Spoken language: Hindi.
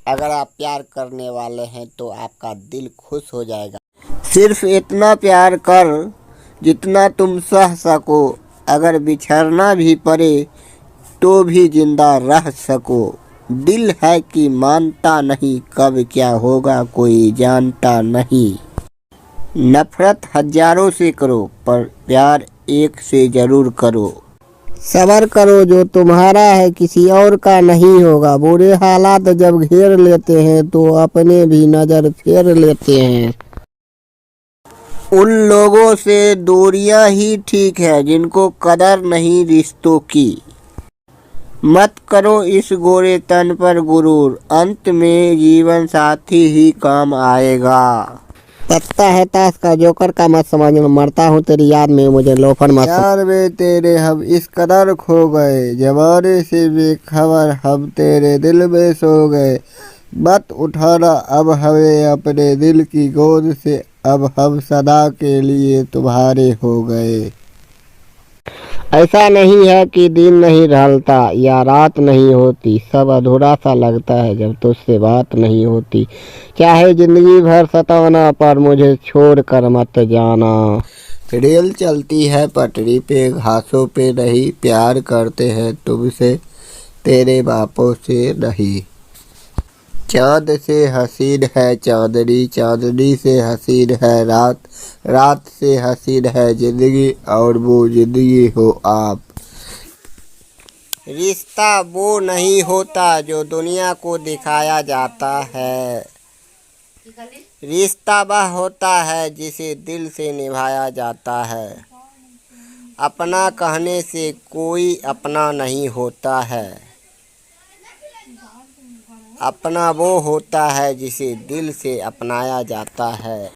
अगर आप प्यार करने वाले हैं तो आपका दिल खुश हो जाएगा। सिर्फ इतना प्यार कर जितना तुम सह सको। अगर बिछड़ना भी पड़े तो भी जिंदा रह सको। दिल है कि मानता नहीं, कब क्या होगा कोई जानता नहीं। नफरत हजारों से करो पर प्यार एक से जरूर करो। सबर करो, जो तुम्हारा है किसी और का नहीं होगा। बुरे हालात जब घेर लेते हैं तो अपने भी नजर फेर लेते हैं। उन लोगों से दूरियां ही ठीक है जिनको कदर नहीं रिश्तों की। मत करो इस गोरे तन पर गुरूर, अंत में जीवन साथी ही काम आएगा। पत्ता है ताश का, जोकर का मत समझना, मरता हूँ तेरी याद में, मुझे लोफर मत यार वे तेरे हम इस कदर खो गए, जमाने से बेखबर हम तेरे दिल में सो गए। मत उठाना अब हमें अपने दिल की गोद से, अब हम सदा के लिए तुम्हारे हो गए। ऐसा नहीं है कि दिन नहीं ढलता या रात नहीं होती, सब अधूरा सा लगता है जब तुझसे बात नहीं होती। चाहे जिंदगी भर सताना पर मुझे छोड़ कर मत जाना। रेल चलती है पटरी पे, घासों पे नहीं, प्यार करते हैं तुमसे तेरे बापों से नहीं। चाँद से हसीन है चांदनी, चांदनी से हसीन है रात, रात से हसीन है जिंदगी और वो जिंदगी हो आप। रिश्ता वो नहीं होता जो दुनिया को दिखाया जाता है, रिश्ता वह होता है जिसे दिल से निभाया जाता है। अपना कहने से कोई अपना नहीं होता है, अपना वो होता है जिसे दिल से अपनाया जाता है।